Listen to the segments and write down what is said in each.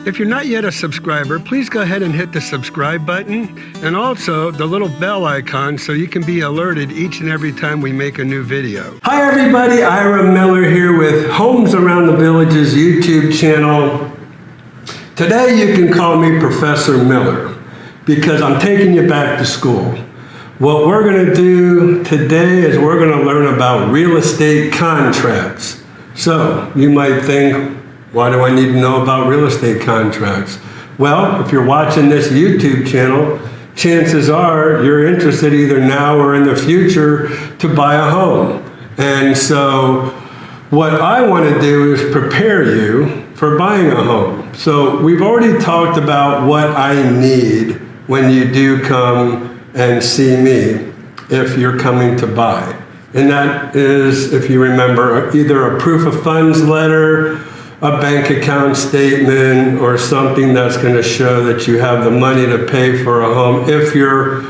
If you're not yet a subscriber, please go ahead and hit the subscribe button and also the little bell icon so you can be alerted each and every time we make a new video. Hi everybody, Ira Miller here with Homes Around the Village's YouTube channel. Today you can call me Professor Miller because I'm taking you back to school. What we're going to do today is we're going to learn about real estate contracts. So you might think, why do I need to know about real estate contracts? Well, if you're watching this YouTube channel, chances are you're interested either now or in the future to buy a home. And so what I want to do is prepare you for buying a home. So we've already talked about what I need when you do come and see me if you're coming to buy. And that is, if you remember, either a proof of funds letter, a bank account statement, or something that's going to show that you have the money to pay for a home if you're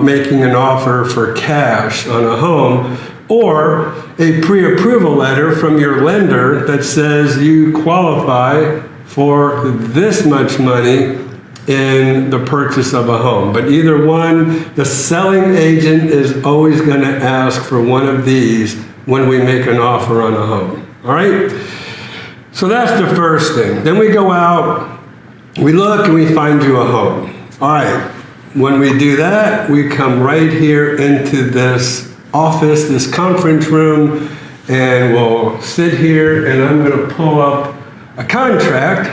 making an offer for cash on a home, or a pre-approval letter from your lender that says you qualify for this much money in the purchase of a home. But either one, the selling agent is always going to ask for one of these when we make an offer on a home. All right? So that's the first thing. Then we go out, we look, and we find you a home. All right, when we do that, we come right here into this office, this conference room, and we'll sit here, and I'm going to pull up a contract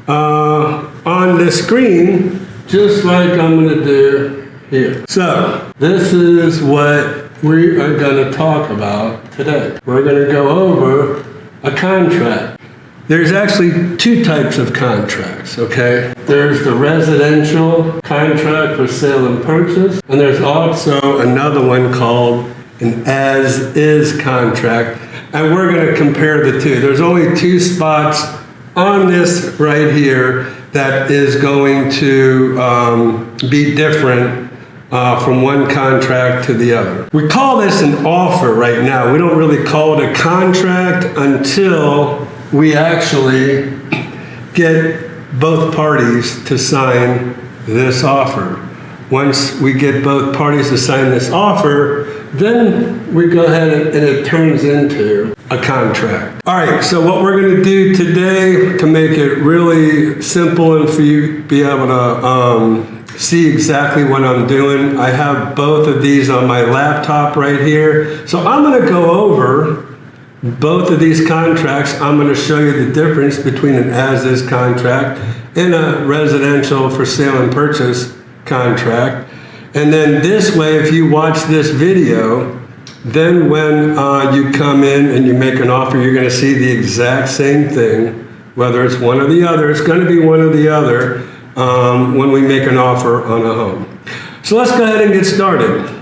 on the screen, just like I'm going to do here. So this is what we are going to talk about today. We're going to go over a contract. There's actually two types of contracts, okay? There's the residential contract for sale and purchase, and there's also another one called an as-is contract, and we're going to compare the two. There's only two spots on this right here that is going to be different from one contract to the other. We call this an offer right now. We don't really call it a contract until we actually get both parties to sign this offer. Once we get both parties to sign this offer, then we go ahead and it turns into a contract. All right, so what we're going to do today to make it really simple and for you to be able to see exactly what I'm doing, I have both of these on my laptop right here. So I'm going to go over both of these contracts. I'm going to show you the difference between an as-is contract and a residential for sale and purchase contract. And then this way, if you watch this video, then when you come in and you make an offer, you're going to see the exact same thing, whether it's one or the other. It's going to be one or the other when we make an offer on a home. So let's go ahead and get started.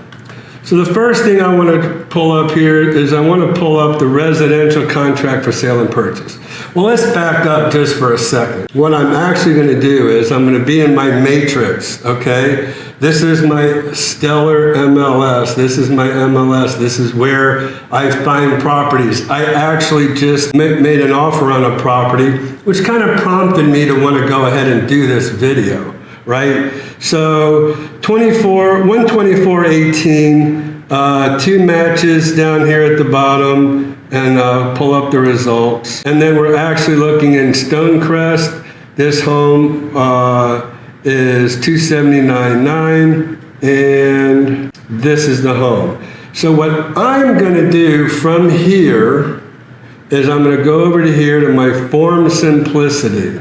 So the first thing I want to pull up here is I want to pull up the residential contract for sale and purchase. Well, let's back up just for a second. What I'm actually going to do is I'm going to be in my matrix, okay? This is my Stellar MLS. This is my MLS. This is where I find properties. I actually just made an offer on a property, which kind of prompted me to want to go ahead and do this video. Right? So 124.18, two matches down here at the bottom, and pull up the results. And then we're actually looking in Stonecrest. This home is $279,900, and this is the home. So what I'm going to do from here is I'm going to go over to here to my Form Simplicity.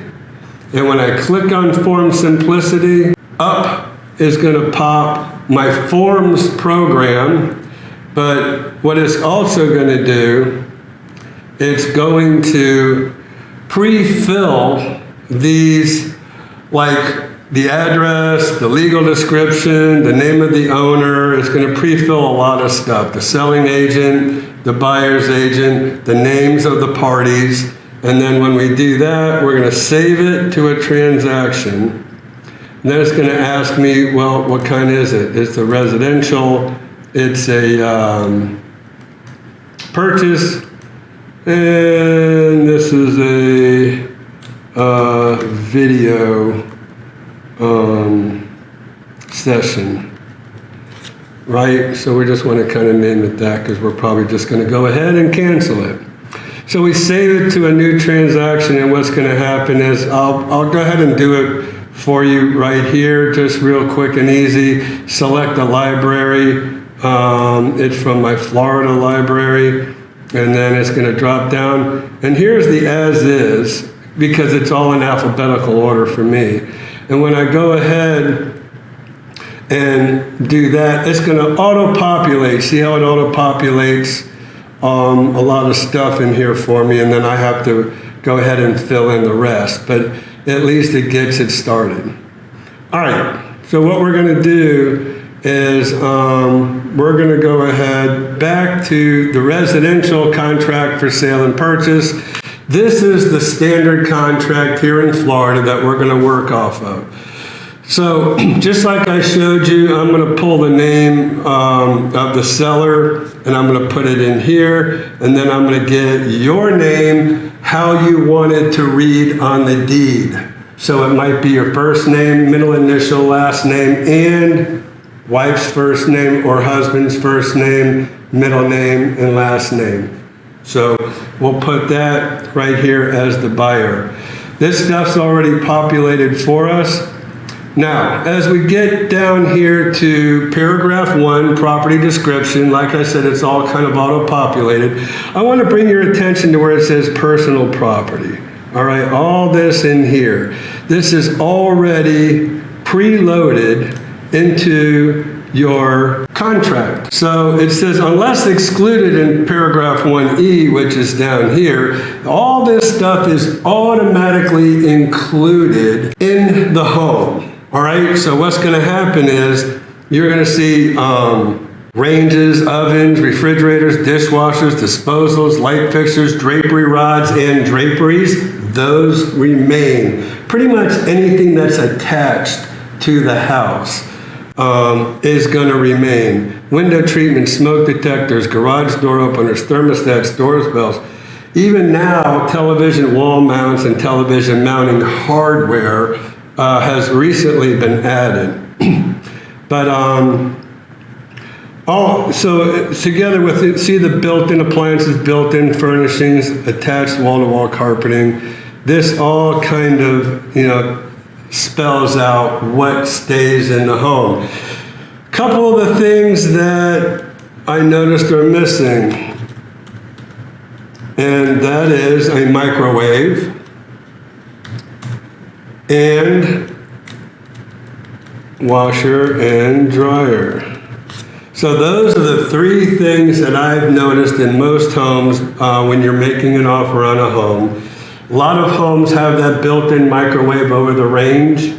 And when I click on Form Simplicity, up is going to pop my Forms program. But what it's also going to do, it's going to pre-fill these, like the address, the legal description, the name of the owner. It's going to pre-fill a lot of stuff. The selling agent, the buyer's agent, the names of the parties. And then when we do that, we're going to save it to a transaction. And then it's going to ask me, well, what kind is it? It's a residential, it's a purchase, and this is a video session. Right, so we just want to kind of name it that because we're probably just going to go ahead and cancel it. So we save it to a new transaction, and what's going to happen is I'll go ahead and do it for you right here, just real quick and easy. Select a library. It's from my Florida library, and then it's going to drop down. And here's the as is, because it's all in alphabetical order for me. And when I go ahead and do that, it's going to auto-populate. See how it auto-populates a lot of stuff in here for me, and then I have to go ahead and fill in the rest, but at least it gets it started. All right, so what we're going to do is we're going to go ahead back to the residential contract for sale and purchase. This is the standard contract here in Florida that we're going to work off of. So just like I showed you, I'm going to pull the name of the seller, and I'm going to put it in here, and then I'm going to get your name, how you want it to read on the deed. So it might be your first name, middle initial, last name, and wife's first name or husband's first name, middle name, and last name. So we'll put that right here as the buyer. This stuff's already populated for us. Now, as we get down here to paragraph 1, property description, like I said, it's all kind of auto-populated. I want to bring your attention to where it says personal property. All right, all this in here. This is already preloaded into your contract. So it says, unless excluded in paragraph 1E, which is down here, all this stuff is automatically included in the home. All right, so what's going to happen is you're going to see ranges, ovens, refrigerators, dishwashers, disposals, light fixtures, drapery rods, and draperies. Those remain. Pretty much anything that's attached to the house is going to remain. Window treatment, smoke detectors, garage door openers, thermostats, doorbells. Even now, television wall mounts and television mounting hardware has recently been added. But so together with it, see the built-in appliances, built-in furnishings, attached wall-to-wall carpeting. This all kind of, spells out what stays in the home. Couple of the things that I noticed are missing, and that is a microwave and washer and dryer. So those are the 3 things that I've noticed in most homes when you're making an offer on a home. A lot of homes have that built-in microwave over the range,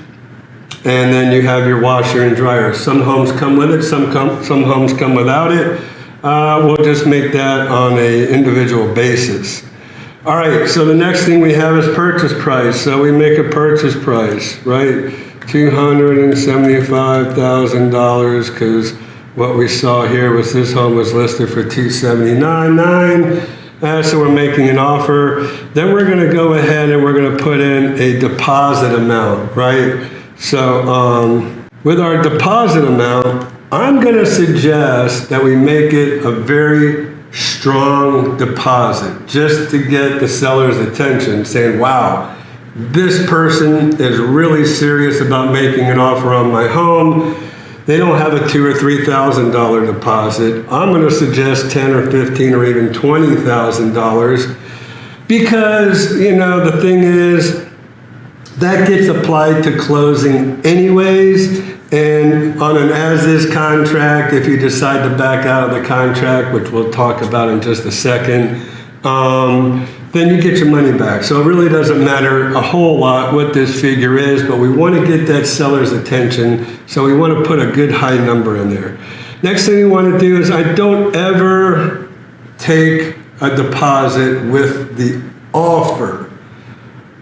and then you have your washer and dryer. Some homes come with it, some homes come without it. We'll just make that on an individual basis. All right, so the next thing we have is purchase price. So we make a purchase price, right? $275,000, because what we saw here was this home was listed for $279,900. So we're making an offer. Then we're going to go ahead and we're going to put in a deposit amount, right? So with our deposit amount, I'm going to suggest that we make it a very strong deposit, just to get the seller's attention, saying, wow, this person is really serious about making an offer on my home. They don't have a $2,000 or $3,000 deposit. I'm going to suggest $10,000 or $15,000 or even $20,000, because the thing is that gets applied to closing anyways. And on an as-is contract, if you decide to back out of the contract, which we'll talk about in just a second, then you get your money back. So it really doesn't matter a whole lot what this figure is, but we want to get that seller's attention, so we want to put a good high number in there. Next thing you want to do is, I don't ever take a deposit with the offer,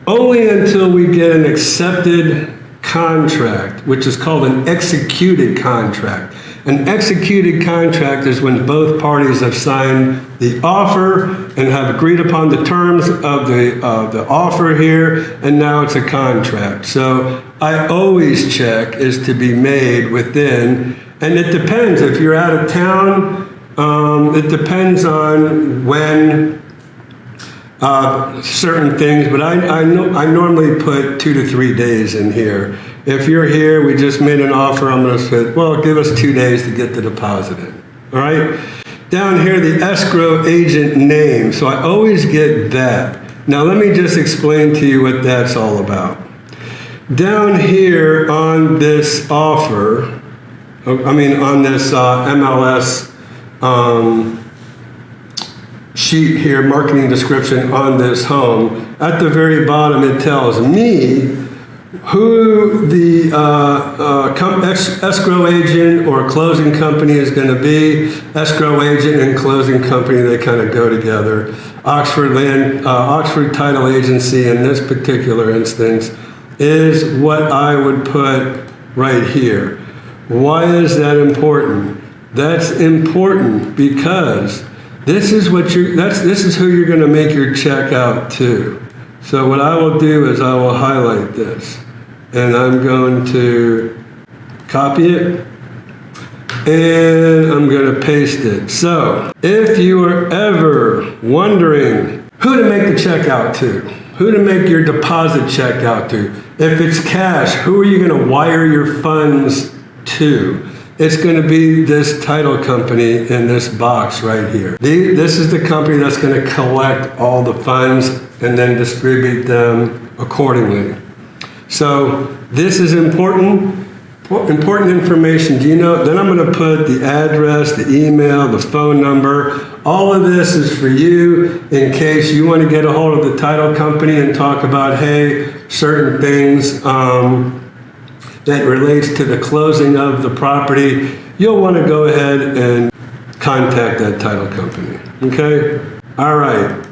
only until we get an accepted contract, which is called an executed contract. An executed contract is when both parties have signed the offer and have agreed upon the terms of the offer here, and now it's a contract. So I always check is to be made within, and it depends. If you're out of town, it depends on when certain things, but I normally put 2 to 3 days in here. If you're here, we just made an offer, I'm going to say, well, give us 2 days to get the deposit in. All right? Down here, the escrow agent name. So I always get that. Now, let me just explain to you what that's all about. Down here on this offer, on this MLS sheet here, marketing description on this home, at the very bottom it tells me who the escrow agent or closing company is going to be. Escrow agent and closing company, they kind of go together. Oxford Title Agency in this particular instance is what I would put right here. Why is that important? That's important because this is who you're going to make your check out to. So what I will do is I will highlight this, and I'm going to copy it, and I'm going to paste it. So if you are ever wondering who to make the check out to, who to make your deposit check out to, if it's cash, who are you going to wire your funds to? It's going to be this title company in this box right here. This is the company that's going to collect all the funds and then distribute them accordingly. So this is important information. Do you know? Then I'm going to put the address, the email, the phone number. All of this is for you in case you want to get a hold of the title company and talk about, hey, certain things that relates to the closing of the property. You'll want to go ahead and contact that title company. Okay? All right.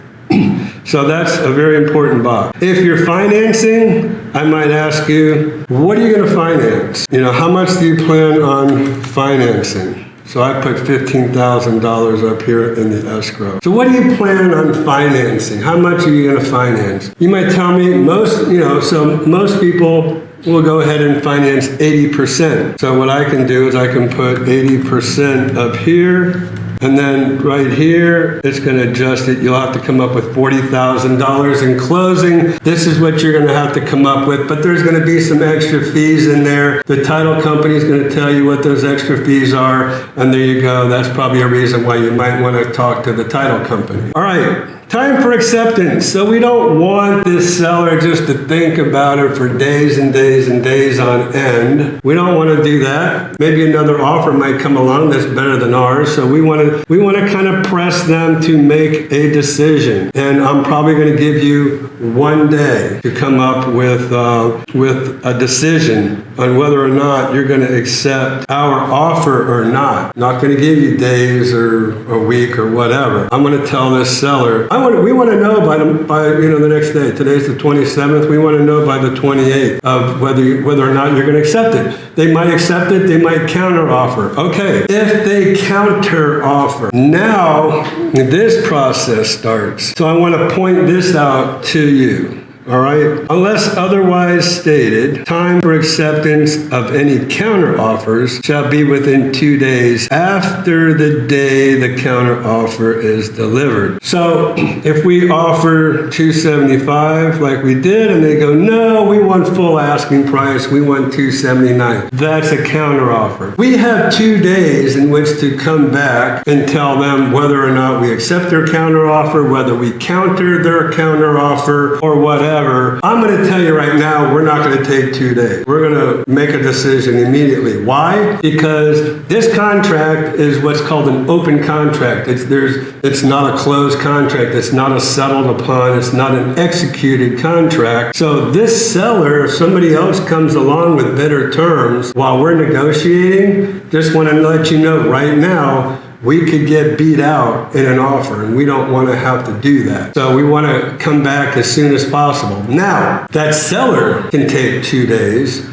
So that's a very important box. If you're financing, I might ask you, what are you going to finance? How much do you plan on financing? So I put $15,000 up here in the escrow. So what do you plan on financing? How much are you going to finance? You might tell me most people will go ahead and finance 80%. So what I can do is I can put 80% up here, and then right here, it's going to adjust it. You'll have to come up with $40,000 in closing. This is what you're going to have to come up with, but there's going to be some extra fees in there. The title company is going to tell you what those extra fees are, and there you go. That's probably a reason why you might want to talk to the title company. All right. Time for acceptance. So we don't want this seller just to think about it for days and days and days on end. We don't want to do that. Maybe another offer might come along that's better than ours. So we want to kind of press them to make a decision. And I'm probably going to give you 1 day to come up with a decision on whether or not you're going to accept our offer or not. Not going to give you days or a week or whatever. I'm going to tell this seller, we want to know by the next day. Today's the 27th. We want to know by the 28th of whether or not you're going to accept it. They might accept it. They might counter offer. Okay. If they counter offer, now this process starts. So I want to point this out to you. All right. Unless otherwise stated, time for acceptance of any counter offers shall be within 2 days after the day the counter offer is delivered. So if we offer $275 like we did and they go, no, we want full asking price, we want $279, that's a counter offer. We have 2 days in which to come back and tell them whether or not we accept their counter offer, whether we counter their counter offer, or whatever. I'm going to tell you right now, we're not going to take 2 days. We're going to make a decision immediately. Why? Because this contract is what's called an open contract. It's not a closed contract. It's not a settled upon. It's not an executed contract. So this seller, if somebody else comes along with better terms while we're negotiating, just want to let you know right now, we could get beat out in an offer, and we don't want to have to do that. So we want to come back as soon as possible. Now, that seller can take 2 days,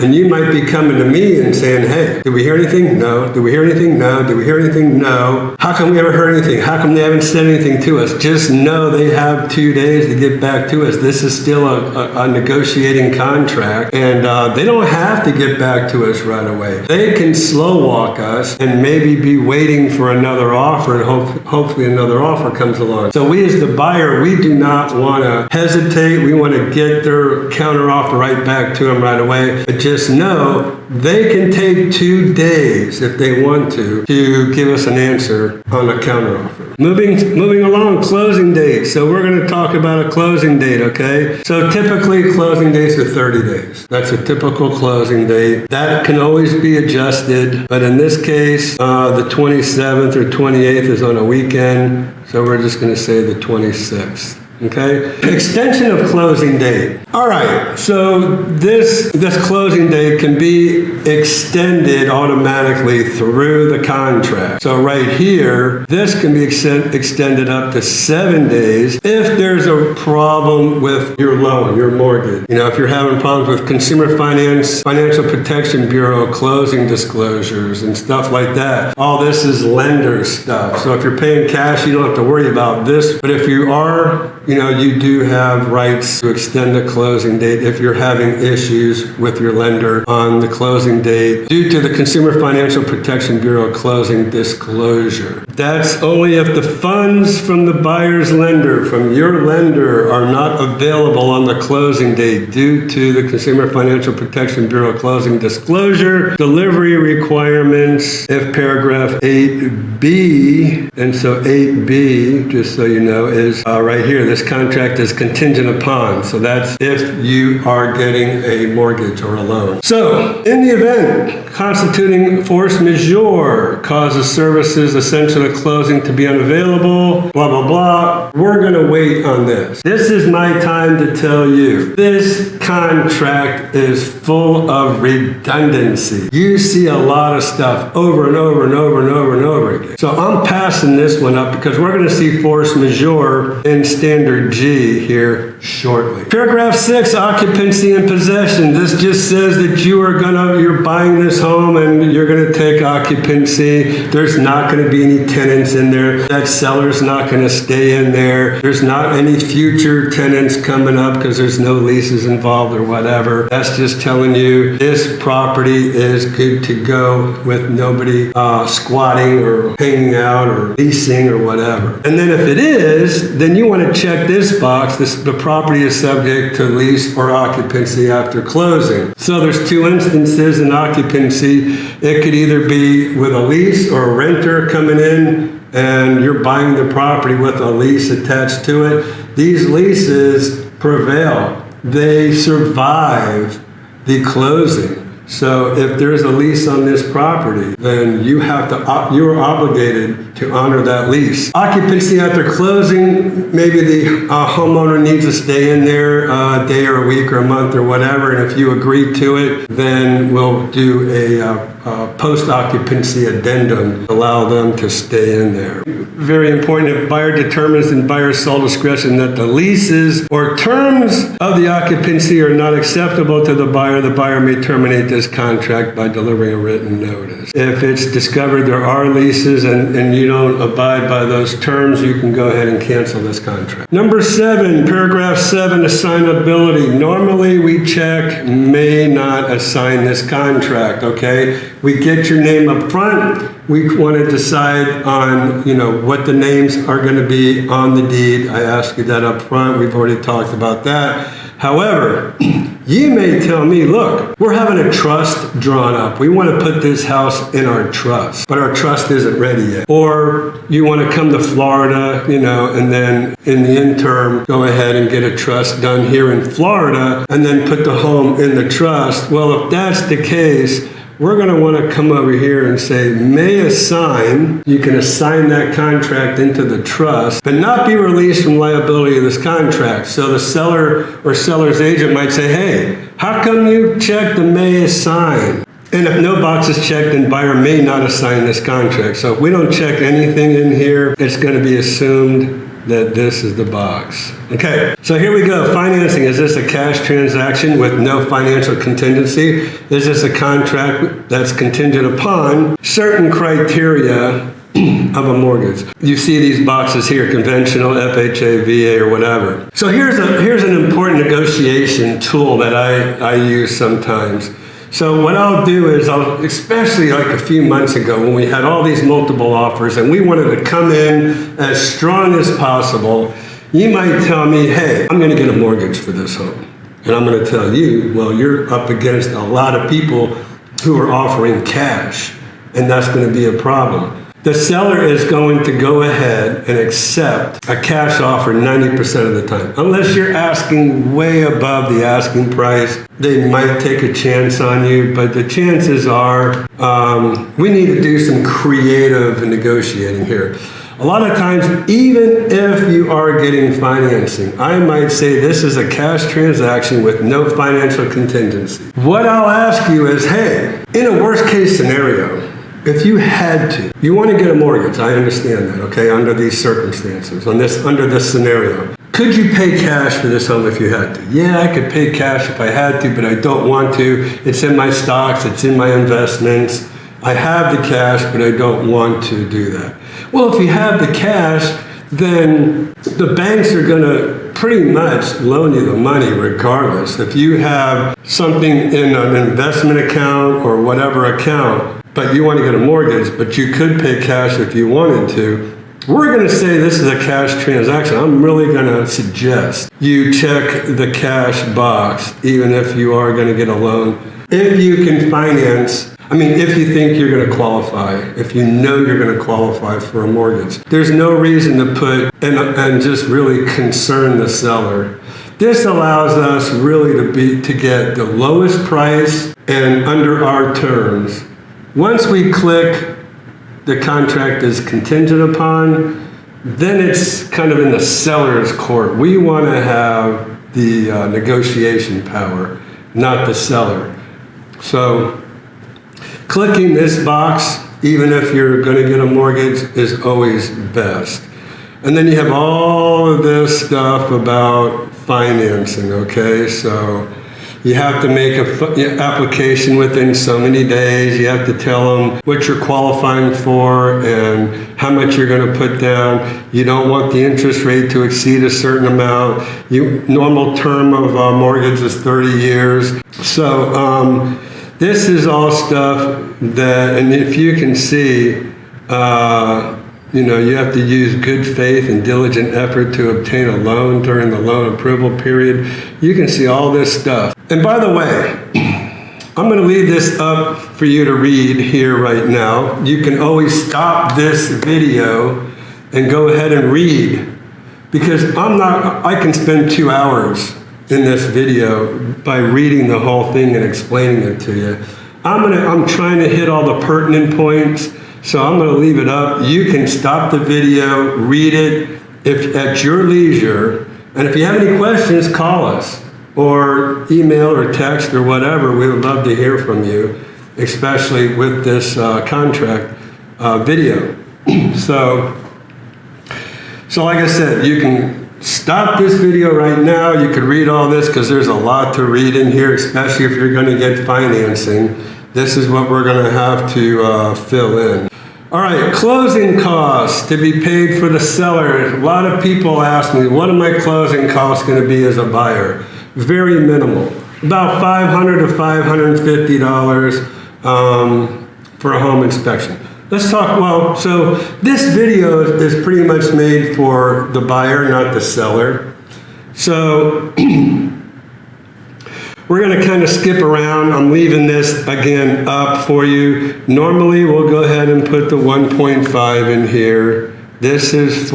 And you might be coming to me and saying, hey, did we hear anything? No. Did we hear anything? No. Did we hear anything? No. How come we haven't heard anything? How come they haven't said anything to us? Just know they have 2 days to get back to us. This is still a negotiating contract, and they don't have to get back to us right away. They can slow walk us and maybe be waiting for another offer, and hopefully another offer comes along. So we as the buyer, we do not want to hesitate. We want to get their counter offer right back to them right away. But just know they can take 2 days if they want to give us an answer on a counter offer. Moving along, closing date. So we're going to talk about a closing date, okay? So typically closing dates are 30 days. That's a typical closing date. That can always be adjusted, but in this case, the 27th or 28th is on a weekend, so we're just going to say the 26th. Okay, extension of closing date. All right, so this closing date can be extended automatically through the contract. So right here, this can be extended up to 7 days if there's a problem with your loan, your mortgage. You know, if you're having problems with Consumer Financial Protection Bureau closing disclosures and stuff like that. All this is lender stuff. So if you're paying cash, you don't have to worry about this. But if you are, you do have rights to extend the closing date if you're having issues with your lender on the closing date due to the Consumer Financial Protection Bureau closing disclosure. That's only if the funds from the buyer's lender, from your lender, are not available on the closing date due to the Consumer Financial Protection Bureau closing disclosure, delivery requirements, if paragraph 8B, and so 8B, just so you know, is right here. This contract is contingent upon. So that's if you are getting a mortgage or a loan. So in the event constituting force majeure causes services essential to closing to be unavailable, blah, blah, blah, we're going to wait on this. This is my time to tell you, this contract is full of redundancy. You see a lot of stuff over and over and over and over and over again. So I'm passing this one up because we're going to see force majeure in standard G here shortly. Paragraph 6, occupancy and possession. This just says that you're buying this home and you're going to take occupancy. There's not going to be any tenants in there. That seller's not going to stay in there. There's not any future tenants coming up because there's no leases involved or whatever. That's just telling you this property is good to go with nobody squatting or hanging out or leasing or whatever. And then if it is, then you want to check this box. The property is subject to lease or occupancy after closing. So there's 2 instances in occupancy. It could either be with a lease or a renter coming in and you're buying the property with a lease attached to it. These leases prevail. They survive the closing. So if there's a lease on this property, then you are obligated to honor that lease. Occupancy after closing, maybe the homeowner needs to stay in there a day or a week or a month or whatever, and if you agree to it, then we'll do a post-occupancy addendum, allow them to stay in there. Very important, if buyer determines in buyer's sole discretion that the leases or terms of the occupancy are not acceptable to the buyer may terminate this contract by delivering a written notice. If it's discovered there are leases and you don't abide by those terms, you can go ahead and cancel this contract. Number 7, paragraph 7, assignability. Normally we check may not assign this contract, okay? We get your name up front. We want to decide on, what the names are going to be on the deed. I asked you that up front. We've already talked about that. However, you may tell me, look, we're having a trust drawn up. We want to put this house in our trust, but our trust isn't ready yet. Or you want to come to Florida, and then in the interim, go ahead and get a trust done here in Florida and then put the home in the trust. Well, if that's the case, we're going to want to come over here and say, may assign. You can assign that contract into the trust, but not be released from liability of this contract. So the seller or seller's agent might say, hey, how come you checked the may assign? And if no box is checked, then buyer may not assign this contract. So if we don't check anything in here, it's going to be assumed that this is the box. Okay, so here we go. Financing. Is this a cash transaction with no financial contingency? Is this a contract that's contingent upon certain criteria of a mortgage? You see these boxes here, conventional, FHA, VA, or whatever. So here's an important negotiation tool that I use sometimes. So what I'll do is, especially like a few months ago when we had all these multiple offers and we wanted to come in as strong as possible, you might tell me, hey, I'm going to get a mortgage for this home. And I'm going to tell you, well, you're up against a lot of people who are offering cash, and that's going to be a problem. The seller is going to go ahead and accept a cash offer 90% of the time. Unless you're asking way above the asking price, they might take a chance on you, but the chances are we need to do some creative negotiating here. A lot of times, even if you are getting financing, I might say this is a cash transaction with no financial contingency. What I'll ask you is, hey, in a worst case scenario, if you had to, you want to get a mortgage, I understand that, okay, under these circumstances, under this scenario. Could you pay cash for this home if you had to? Yeah, I could pay cash if I had to, but I don't want to. It's in my stocks, it's in my investments. I have the cash, but I don't want to do that. Well, if you have the cash, then the banks are going to pretty much loan you the money regardless. If you have something in an investment account or whatever account, but you want to get a mortgage, but you could pay cash if you wanted to, we're going to say this is a cash transaction. I'm really going to suggest you check the cash box, even if you are going to get a loan. If you can finance, if you think you're going to qualify, if you know you're going to qualify for a mortgage, there's no reason to put and just really concern the seller. This allows us really to get the lowest price and under our terms. Once we click the contract is contingent upon, then it's kind of in the seller's court. We want to have the negotiation power, not the seller. So clicking this box, even if you're going to get a mortgage, is always best. And then you have all of this stuff about financing, okay? So you have to make an application within so many days. You have to tell them what you're qualifying for and how much you're going to put down. You don't want the interest rate to exceed a certain amount. Normal term of mortgage is 30 years. So this is all stuff that, and if you can see, you have to use good faith and diligent effort to obtain a loan during the loan approval period. You can see all this stuff. And by the way, I'm going to leave this up for you to read here right now. You can always stop this video and go ahead and read, because I can spend 2 hours in this video by reading the whole thing and explaining it to you. I'm trying to hit all the pertinent points. So I'm going to leave it up. You can stop the video, read it at your leisure. And if you have any questions, call us or email or text or whatever. We would love to hear from you, especially with this contract video. So like I said, you can stop this video right now. You could read all this because there's a lot to read in here, especially if you're going to get financing. This is what we're going to have to fill in. All right, closing costs to be paid for the seller. A lot of people ask me, what are my closing costs going to be as a buyer? Very minimal, about $500 to $550 for a home inspection. Let's talk, so this video is pretty much made for the buyer, not the seller. So we're going to kind of skip around. I'm leaving this again up for you. Normally, we'll go ahead and put the 1.5 in here. This is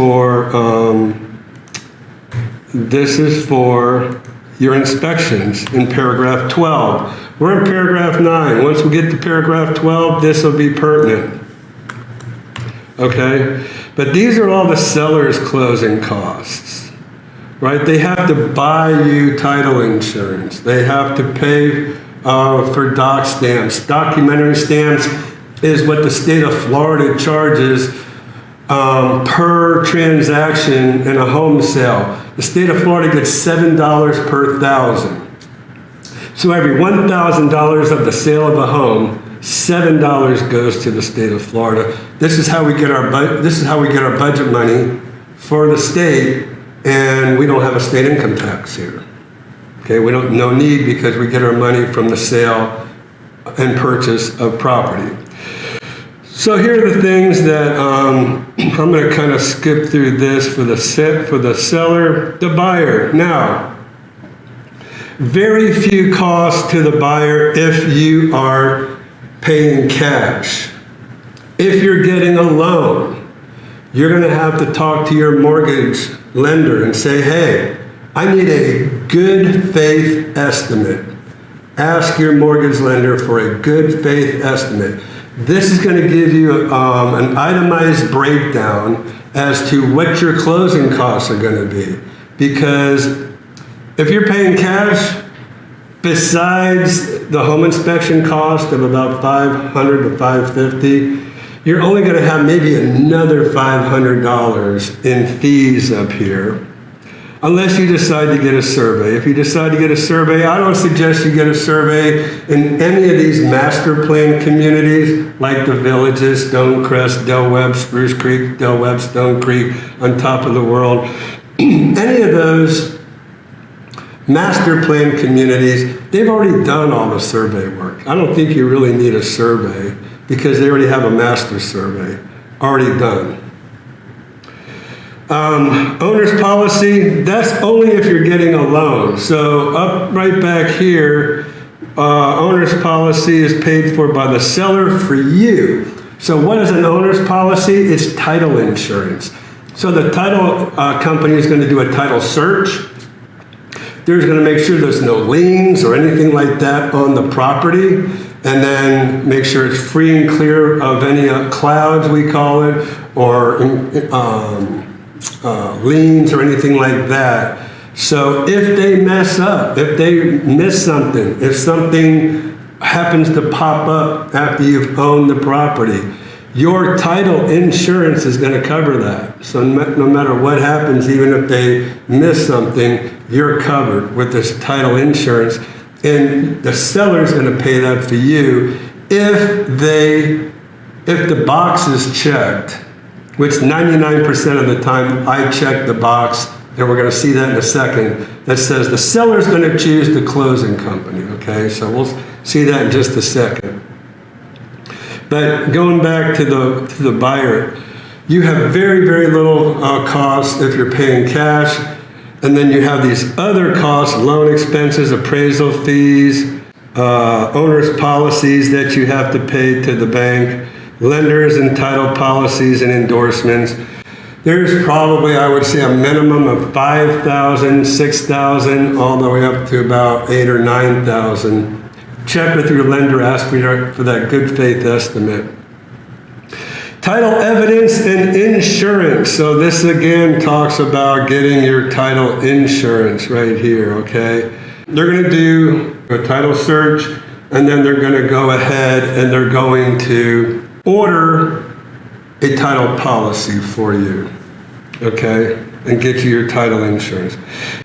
for your inspections in paragraph 12. We're in paragraph 9. Once we get to paragraph 12, this will be pertinent. Okay? But these are all the seller's closing costs. Right? They have to buy you title insurance. They have to pay for doc stamps. Documentary stamps is what the state of Florida charges per transaction in a home sale. The state of Florida gets $7 per thousand. So every $1,000 of the sale of a home, $7 goes to the state of Florida. This is how we get our budget money for the state, and we don't have a state income tax here. Okay, we don't no need because we get our money from the sale and purchase of property. So here are the things that I'm going to kind of skip through this for the seller, the buyer. Now, very few costs to the buyer if you are paying cash. If you're getting a loan, you're going to have to talk to your mortgage lender and say, hey, I need a good faith estimate. Ask your mortgage lender for a good faith estimate. This is going to give you an itemized breakdown as to what your closing costs are going to be. Because if you're paying cash, besides the home inspection cost of about $500 to $550, you're only going to have maybe another $500 in fees up here, unless you decide to get a survey. If you decide to get a survey, I don't suggest you get a survey in any of these master plan communities, like the Villages, Stonecrest, Del Webb, Spruce Creek, Del Webb, Stone Creek, on top of the world. Any of those master plan communities, they've already done all the survey work. I don't think you really need a survey because they already have a master survey already done. Owner's policy, that's only if you're getting a loan. So up right back here, owner's policy is paid for by the seller for you. So what is an owner's policy? It's title insurance. So the title company is going to do a title search. They're going to make sure there's no liens or anything like that on the property, and then make sure it's free and clear of any clouds, we call it, or liens or anything like that. So if they mess up, if they miss something, if something happens to pop up after you've owned the property, your title insurance is going to cover that. So no matter what happens, even if they miss something, you're covered with this title insurance. And the seller is going to pay that for you if the box is checked, which 99% of the time I check the box, and we're going to see that in a second, that says the seller is going to choose the closing company. Okay, so we'll see that in just a second. But going back to the buyer, you have very, very little cost if you're paying cash. And then you have these other costs, loan expenses, appraisal fees, owner's policies that you have to pay to the bank, lenders and title policies and endorsements. There's probably, I would say, a minimum of $5,000, $6,000, all the way up to about $8,000 or $9,000. Check with your lender, ask for that good faith estimate. Title evidence and insurance. So this again talks about getting your title insurance right here, okay? They're going to do a title search, and then they're going to go ahead and they're going to order a title policy for you, okay? And get you your title insurance.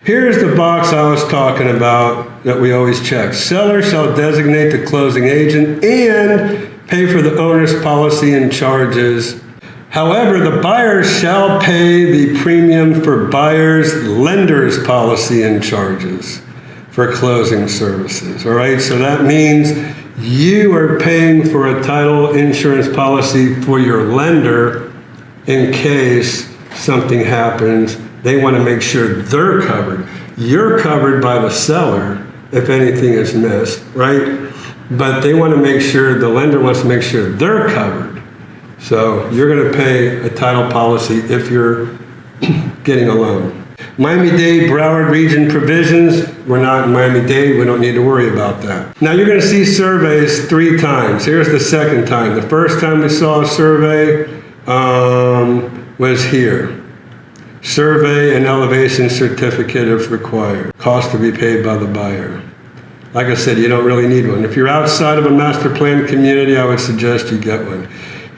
Here's the box I was talking about that we always check. Seller shall designate the closing agent and pay for the owner's policy and charges. However, the buyer shall pay the premium for buyer's lender's policy and charges for closing services. All right, so that means you are paying for a title insurance policy for your lender in case something happens. They want to make sure they're covered. You're covered by the seller if anything is missed, right? But they want to make sure, the lender wants to make sure they're covered. So you're going to pay a title policy if you're getting a loan. Miami-Dade, Broward region provisions. We're not in Miami-Dade. We don't need to worry about that. Now you're going to see surveys 3 times. Here's the second time. The first time we saw a survey was here. Survey and elevation certificate if required. Cost to be paid by the buyer. Like I said, you don't really need one. If you're outside of a master plan community, I would suggest you get one.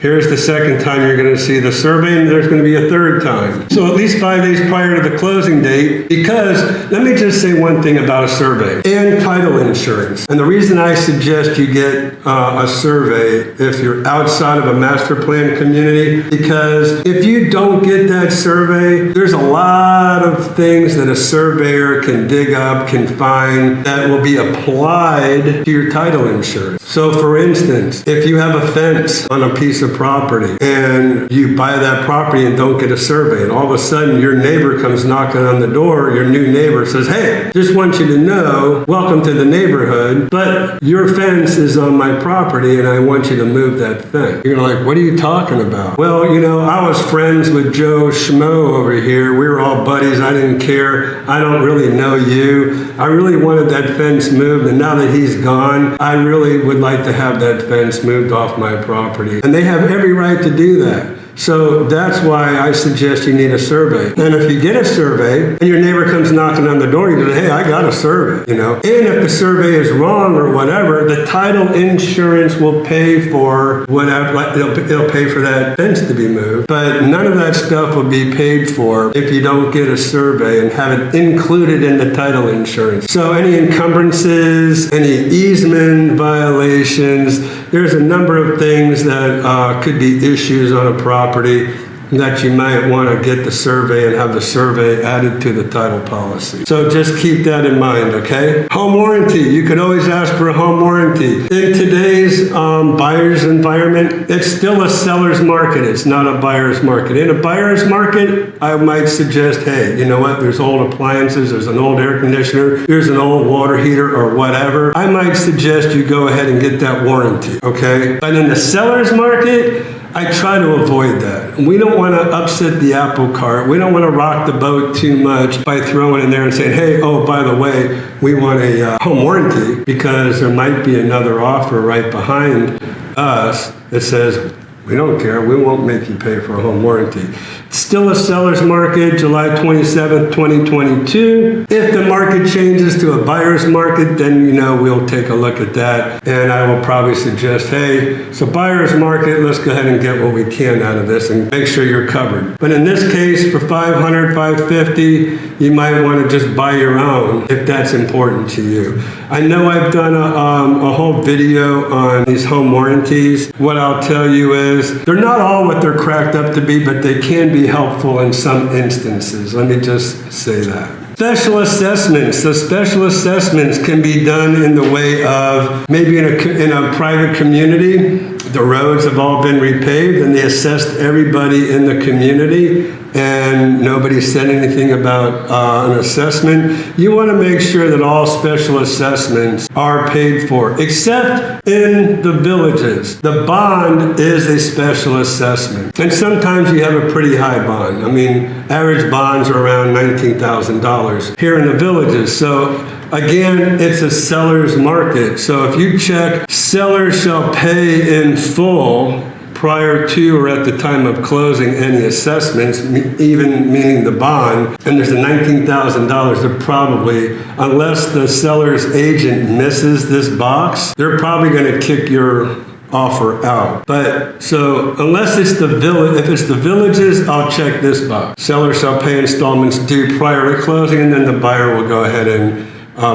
Here's the second time you're going to see the survey, and there's going to be a third time. So at least 5 days prior to the closing date, because let me just say one thing about a survey and title insurance. And the reason I suggest you get a survey if you're outside of a master plan community, because if you don't get that survey, there's a lot of things that a surveyor can dig up, can find that will be applied to your title insurance. So for instance, if you have a fence on a piece of property and you buy that property and don't get a survey, and all of a sudden your neighbor comes knocking on the door, your new neighbor says, hey, just want you to know, welcome to the neighborhood, but your fence is on my property and I want you to move that fence. You're like, what are you talking about? Well, I was friends with Joe Schmo over here. We were all buddies. I didn't care. I don't really know you. I really wanted that fence moved, and now that he's gone, I really would like to have that fence moved off my property. And they have every right to do that. So that's why I suggest you need a survey. And if you get a survey and your neighbor comes knocking on the door, you go, hey, I got a survey, And if the survey is wrong or whatever, the title insurance will pay for whatever, it'll pay for that fence to be moved. But none of that stuff will be paid for if you don't get a survey and have it included in the title insurance. So any encumbrances, any easement violations, there's a number of things that could be issues on a property that you might want to get the survey and have the survey added to the title policy. So just keep that in mind, okay? Home warranty. You could always ask for a home warranty. In today's buyer's environment, it's still a seller's market. It's not a buyer's market. In a buyer's market, I might suggest, hey, you know what? There's old appliances. There's an old air conditioner. There's an old water heater or whatever. I might suggest you go ahead and get that warranty, okay? But in the seller's market, I try to avoid that. We don't want to upset the apple cart. We don't want to rock the boat too much by throwing in there and saying, hey, oh, by the way, we want a home warranty, because there might be another offer right behind us that says, we don't care. We won't make you pay for a home warranty. Still a seller's market, July 27th, 2022. If the market changes to a buyer's market, then, we'll take a look at that. And I will probably suggest, hey, it's a buyer's market. Let's go ahead and get what we can out of this and make sure you're covered. But in this case, for $500, $550, you might want to just buy your own if that's important to you. I know I've done a whole video on these home warranties. What I'll tell you is they're not all what they're cracked up to be, but they can be helpful in some instances. Let me just say that. Special assessments. So special assessments can be done in the way of maybe in a private community. The roads have all been repaved and they assessed everybody in the community, and nobody said anything about an assessment. You want to make sure that all special assessments are paid for, except in the villages. The bond is a special assessment. And sometimes you have a pretty high bond. I mean, average bonds are around $19,000 here in the villages. So again, it's a seller's market. So if you check, seller shall pay in full prior to or at the time of closing any assessments, even meaning the bond, and there's a $19,000, they're probably, unless the seller's agent misses this box, they're probably going to kick your offer out. But so unless it's the village, if it's the villages, I'll check this box. Seller shall pay installments due prior to closing, and then the buyer will go ahead and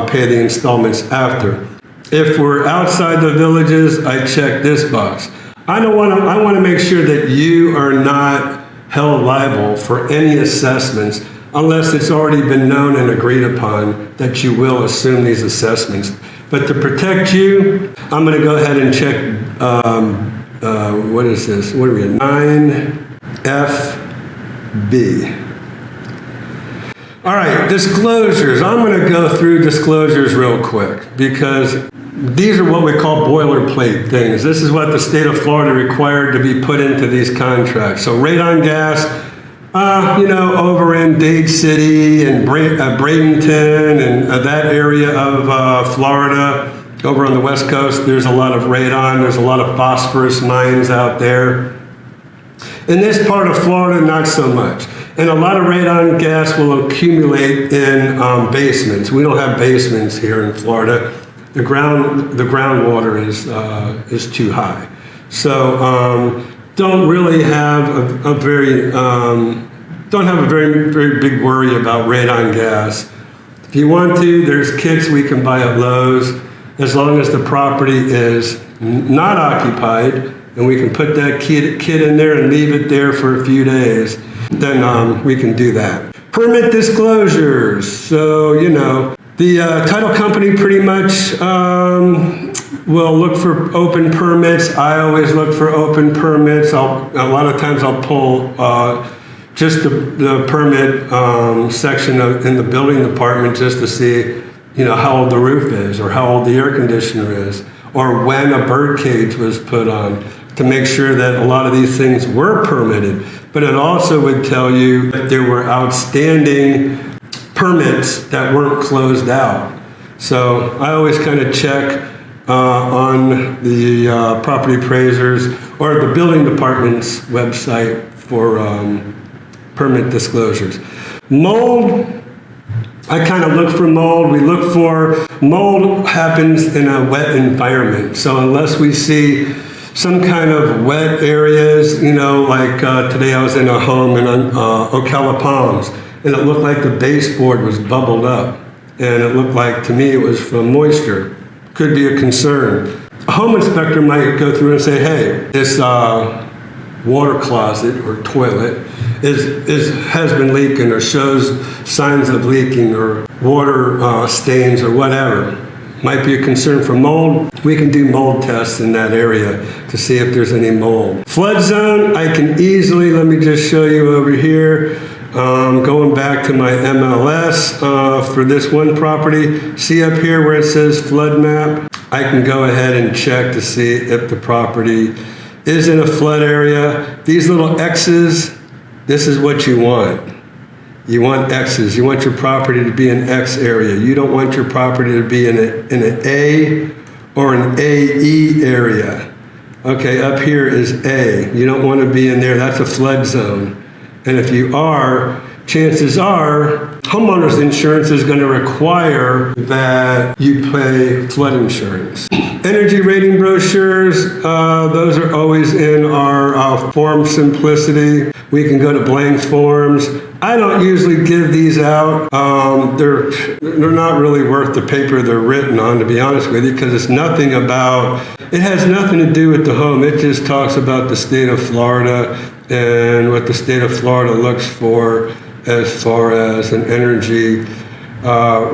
pay the installments after. If we're outside the villages, I check this box. I want to make sure that you are not held liable for any assessments unless it's already been known and agreed upon that you will assume these assessments. But to protect you, I'm going to go ahead and check, what is this? What are we at? 9FB. All right, disclosures. I'm going to go through disclosures real quick because these are what we call boilerplate things. This is what the state of Florida required to be put into these contracts. So radon gas, over in Dade City and Bradenton and that area of Florida, over on the West Coast, there's a lot of radon. There's a lot of phosphorus mines out there. In this part of Florida, not so much. And a lot of radon gas will accumulate in basements. We don't have basements here in Florida. The groundwater is too high. So don't really have a very very big worry about radon gas. If you want to, there's kits we can buy at Lowe's, as long as the property is not occupied, and we can put that kit in there and leave it there for a few days, then we can do that. Permit disclosures. So, you know, the title company pretty much will look for open permits. I always look for open permits. A lot of times I'll pull just the permit section in the building department just to see, you know, how old the roof is, or how old the air conditioner is, or when a bird cage was put on, to make sure that a lot of these things were permitted. But it also would tell you that there were outstanding permits that weren't closed out. So I always kind of check on the property appraisers or the building department's website for permit disclosures. Mold, I kind of look for mold. We look for mold happens in a wet environment. So unless we see some kind of wet areas, you know, like today I was in a home in Ocala Palms, and it looked like the baseboard was bubbled up. And it looked like, to me, it was from moisture. Could be a concern. A home inspector might go through and say, hey, this water closet or toilet has been leaking, or shows signs of leaking, or water stains, or whatever. Might be a concern for mold. We can do mold tests in that area to see if there's any mold. Flood zone, I can easily, let me just show you over here. Going back to my MLS for this one property, see up here where it says flood map? I can go ahead and check to see if the property is in a flood area. These little X's, this is what you want. You want X's. You want your property to be in X area. You don't want your property to be in an A or an AE area. Okay, up here is A. You don't want to be in there. That's a flood zone. And if you are, chances are homeowners insurance is going to require that you pay flood insurance. Energy rating brochures, those are always in our form simplicity. We can go to blank forms. I don't usually give these out. They're not really worth the paper they're written on, to be honest with you, because it has nothing to do with the home. It just talks about the state of Florida and what the state of Florida looks for as far as an energy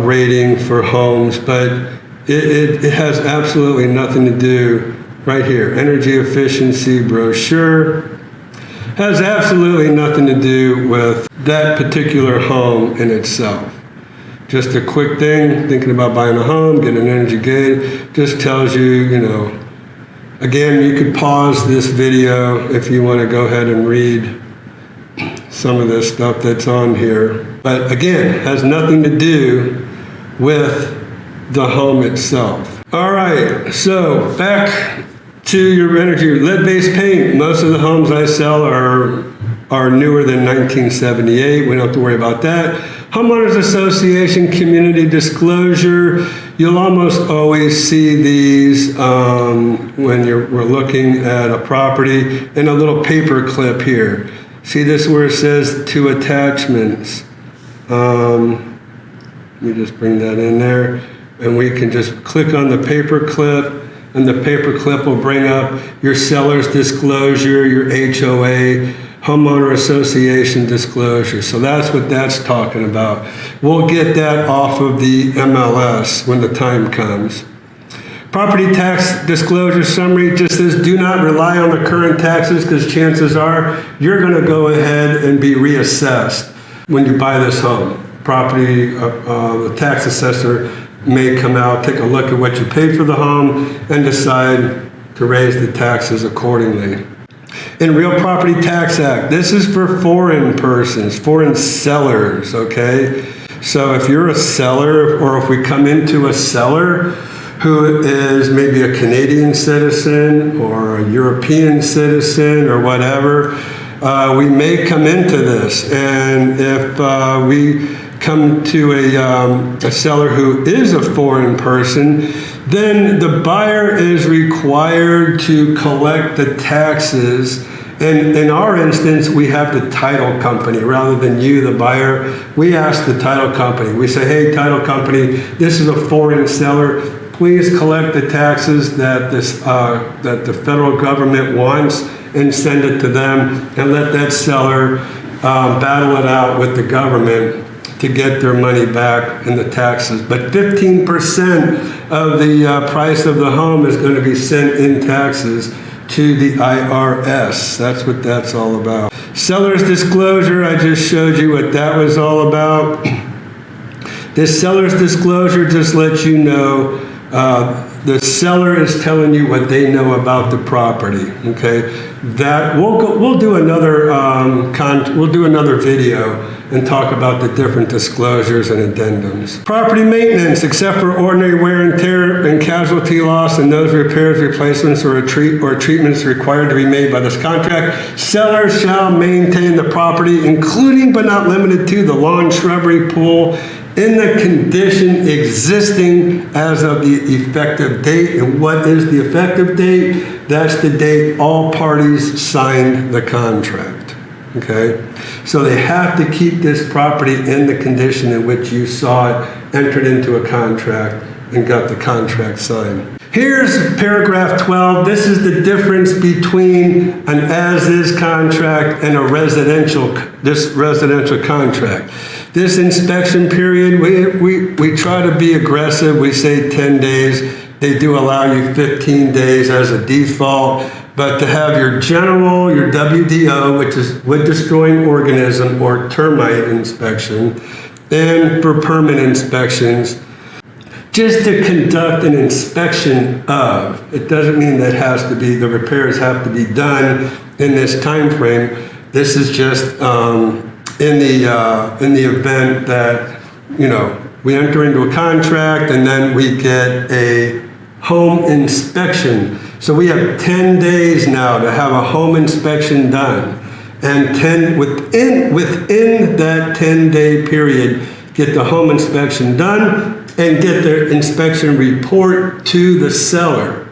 rating for homes. But it has absolutely nothing to do, right here, energy efficiency brochure. Has absolutely nothing to do with that particular home in itself. Just a quick thing, thinking about buying a home, getting an energy gauge, just tells you, you know, again, you could pause this video if you want to go ahead and read some of this stuff that's on here. But again, has nothing to do with the home itself. All right, so back to your energy. Lead-based paint. Most of the homes I sell are newer than 1978. We don't have to worry about that. Homeowners Association community disclosure. You'll almost always see these when we're looking at a property, in a little paper clip here. See this where it says to attachments. Let me just bring that in there, and we can just click on the paper clip, and the paper clip will bring up your seller's disclosure, your HOA, homeowner association disclosure. So that's what that's talking about. We'll get that off of the MLS when the time comes. Property tax disclosure summary just says do not rely on the current taxes, because chances are you're going to go ahead and be reassessed when you buy this home. Property, the tax assessor may come out, take a look at what you paid for the home, and decide to raise the taxes accordingly. In Real Property Tax Act, this is for foreign persons, foreign sellers, okay? So if you're a seller, or if we come into a seller who is maybe a Canadian citizen or a European citizen or whatever, we may come into this. And if we come to a seller who is a foreign person, then the buyer is required to collect the taxes And in our instance, we have the title company rather than you, the buyer. We ask the title company. We say, hey, title company, this is a foreign seller. Please collect the taxes that that the federal government wants and send it to them, and let that seller battle it out with the government to get their money back in the taxes. But 15% of the price of the home is going to be sent in taxes to the IRS. That's what that's all about. Seller's disclosure, I just showed you what that was all about. This seller's disclosure just lets you know the seller is telling you what they know about the property. Okay, that we'll do another video and talk about the different disclosures and addendums. Property maintenance, except for ordinary wear and tear and casualty loss and those repairs, replacements, or treatments required to be made by this contract, seller shall maintain the property, including but not limited to the lawn, shrubbery, pool, in the condition existing as of the effective date. And what is the effective date? That's the date all parties signed the contract. Okay? So they have to keep this property in the condition in which you saw it, entered into a contract, and got the contract signed. Here's paragraph 12. This is the difference between an as-is contract and a residential contract. This inspection period, we try to be aggressive. We say 10 days. They do allow you 15 days as a default. But to have your WDO, which is wood destroying organism or termite inspection, and for permit inspections, just to conduct an inspection of, it doesn't mean that the repairs have to be done in this time frame. This is just in the event that, we enter into a contract and then we get a home inspection. So we have 10 days now to have a home inspection done. And within that 10-day period, get the home inspection done and get their inspection report to the seller.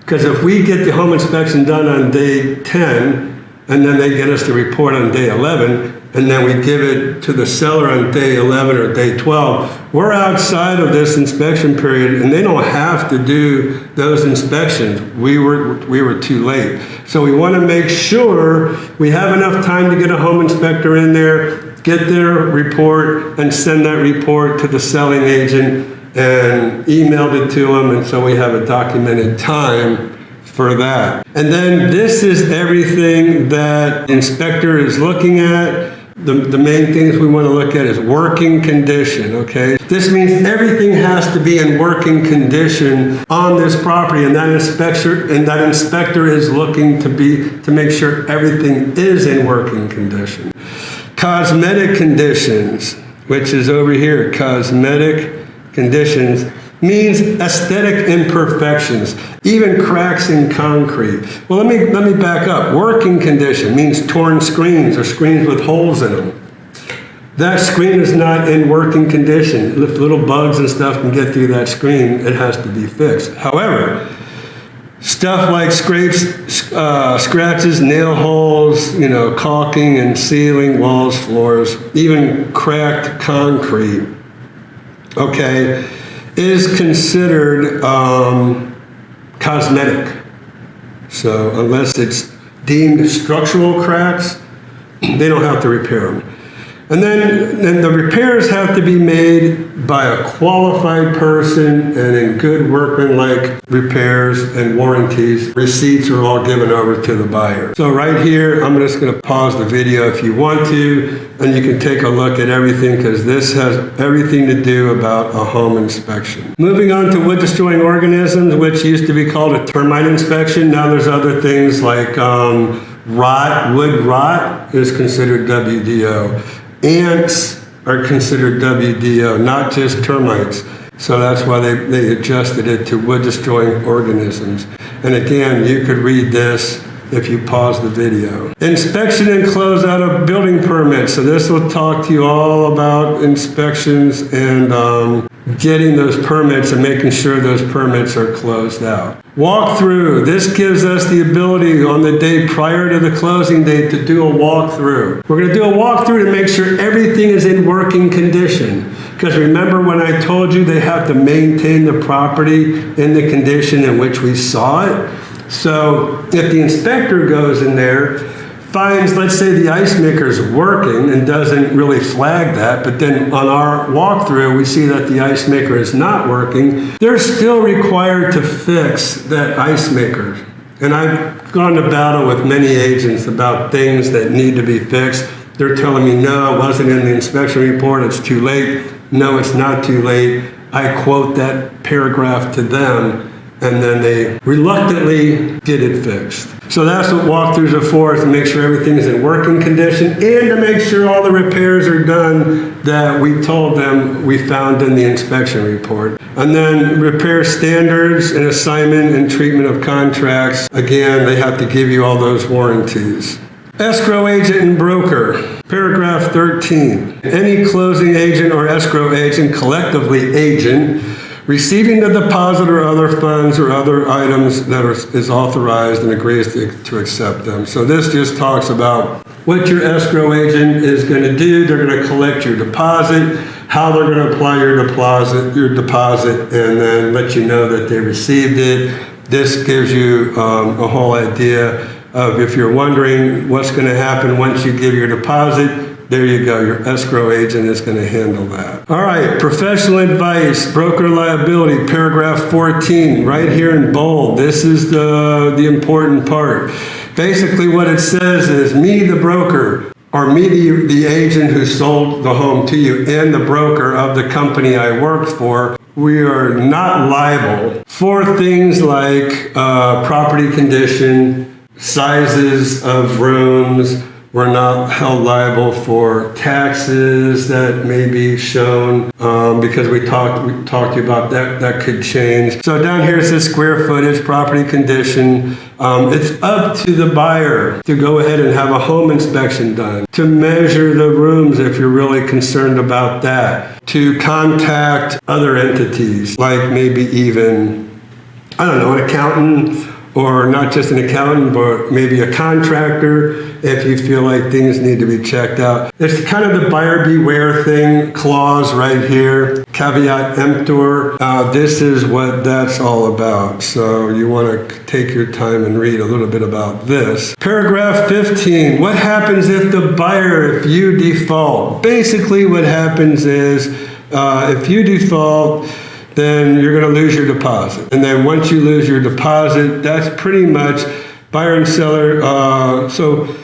Because if we get the home inspection done on day 10, and then they get us the report on day 11, and then we give it to the seller on day 11 or day 12, we're outside of this inspection period, and they don't have to do those inspections. We were too late. So we want to make sure we have enough time to get a home inspector in there, get their report, and send that report to the selling agent and emailed it to them, and so we have a documented time for that. And then this is everything that the inspector is looking at. The main things we want to look at is working condition, okay? This means everything has to be in working condition on this property, and that inspector is looking to make sure everything is in working condition. Cosmetic conditions, which is over here, cosmetic conditions, means aesthetic imperfections, even cracks in concrete. Well, let me back up. Working condition means torn screens or screens with holes in them. That screen is not in working condition. If little bugs and stuff can get through that screen, it has to be fixed. However, stuff like scrapes, scratches, nail holes, caulking and sealing, walls, floors, even cracked concrete, okay, is considered cosmetic. So unless it's deemed structural cracks, they don't have to repair them. And then the repairs have to be made by a qualified person and in good workmanlike repairs and warranties. Receipts are all given over to the buyer. So right here, I'm just going to pause the video if you want to, and you can take a look at everything because this has everything to do about a home inspection. Moving on to wood destroying organisms, which used to be called a termite inspection. Now there's other things like wood rot is considered WDO. Ants are considered WDO, not just termites. So that's why they adjusted it to wood destroying organisms. And again, you could read this if you pause the video. Inspection and closeout of building permits. So this will talk to you all about inspections and getting those permits and making sure those permits are closed out. Walkthrough. This gives us the ability on the day prior to the closing date to do a walkthrough. We're going to do a walkthrough to make sure everything is in working condition. Because remember when I told you they have to maintain the property in the condition in which we saw it? So if the inspector goes in there, finds, let's say the ice maker is working and doesn't really flag that, but then on our walkthrough we see that the ice maker is not working, they're still required to fix that ice maker. And I've gone to battle with many agents about things that need to be fixed. They're telling me, no, it wasn't in the inspection report, it's too late. No, it's not too late. I quote that paragraph to them, and then they reluctantly get it fixed. So that's what walkthroughs are for, is to make sure everything is in working condition and to make sure all the repairs are done that we told them we found in the inspection report. And then repair standards and assignment and treatment of contracts. Again, they have to give you all those warranties. Escrow agent and broker, paragraph 13. Any closing agent or escrow agent, collectively agent, receiving the deposit or other funds or other items that is authorized and agrees to accept them. So this just talks about what your escrow agent is going to do. They're going to collect your deposit, how they're going to apply your deposit, and then let you know that they received it. This gives you a whole idea of, if you're wondering what's going to happen once you give your deposit, there you go. Your escrow agent is going to handle that. All right. Professional advice, broker liability, paragraph 14, right here in bold. This is the important part. Basically what it says is, me, the broker, or me, the agent who sold the home to you, and the broker of the company I worked for, we are not liable for things like property condition, sizes of rooms. We're not held liable for taxes that may be shown because we talked to you about that could change. So down here it says square footage, property condition. It's up to the buyer to go ahead and have a home inspection done, to measure the rooms if you're really concerned about that, to contact other entities like maybe even, I don't know, an accountant, or not just an accountant, but maybe a contractor if you feel like things need to be checked out. It's kind of the buyer beware thing clause right here, caveat emptor. This is what that's all about. So you want to take your time and read a little bit about this. Paragraph 15, what happens if the buyer, if you default? Basically what happens is if you default, then you're going to lose your deposit. And then once you lose your deposit, that's pretty much buyer and seller. So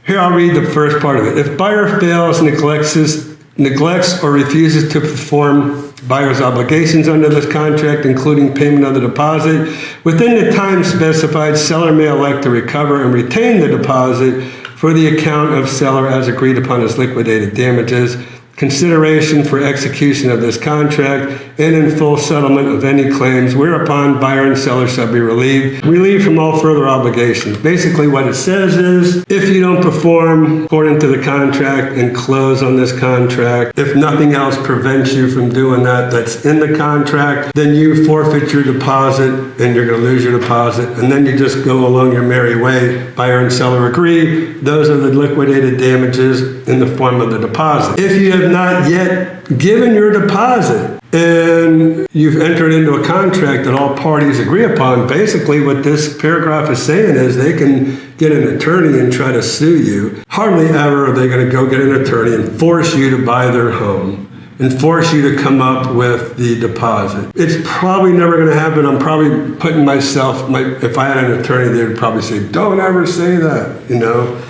here I'll read the first part of it. If buyer fails, neglects or refuses to perform buyer's obligations under this contract, including payment of the deposit, within the time specified, seller may elect to recover and retain the deposit for the account of seller as agreed upon as liquidated damages, consideration for execution of this contract, and in full settlement of any claims, whereupon buyer and seller shall be relieved from all further obligations. Basically what it says is, if you don't perform according to the contract and close on this contract, if nothing else prevents you from doing that's in the contract, then you forfeit your deposit and you're going to lose your deposit, and then you just go along your merry way. Buyer and seller agree. Those are the liquidated damages in the form of the deposit. If you have not yet given your deposit and you've entered into a contract that all parties agree upon, basically what this paragraph is saying is they can get an attorney and try to sue you. Hardly ever are they going to go get an attorney and force you to buy their home and force you to come up with the deposit. It's probably never going to happen. I'm probably putting myself, if I had an attorney, they would probably say, don't ever say that, you know.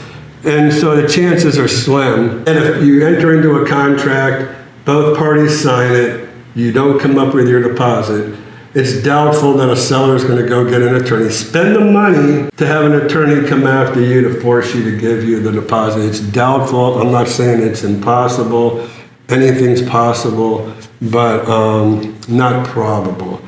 And so the chances are slim. And if you enter into a contract, both parties sign it, you don't come up with your deposit, it's doubtful that a seller is going to go get an attorney, spend the money to have an attorney come after you to force you to give you the deposit. It's doubtful. I'm not saying it's impossible. Anything's possible, but not probable.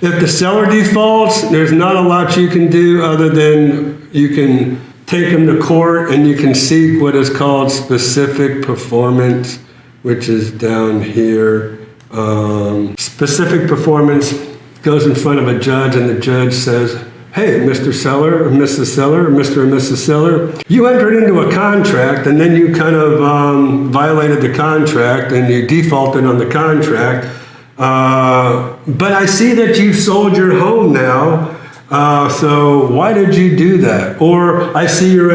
If the seller defaults, there's not a lot you can do other than you can take them to court and you can seek what is called specific performance, which is down here. Specific performance goes in front of a judge, and the judge says, hey, Mr. Seller, or Mrs. Seller, or Mr. and Mrs. Seller, you entered into a contract, and then you kind of violated the contract, and you defaulted on the contract. But I see that you've sold your home now. So why did you do that? Or I see you've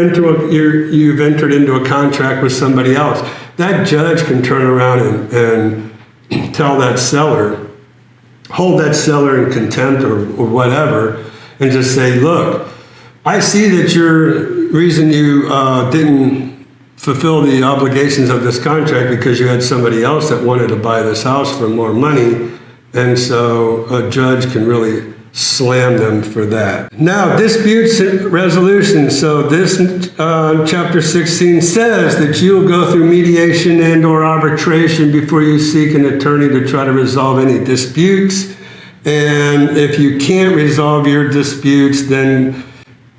entered into a contract with somebody else. That judge can turn around and tell that seller, hold that seller in contempt or whatever, and just say, look, I see that your reason you didn't fulfill the obligations of this contract because you had somebody else that wanted to buy this house for more money, and so a judge can really slam them for that. Now, disputes resolution. So this chapter 16 says that you'll go through mediation and or arbitration before you seek an attorney to try to resolve any disputes. And if you can't resolve your disputes, then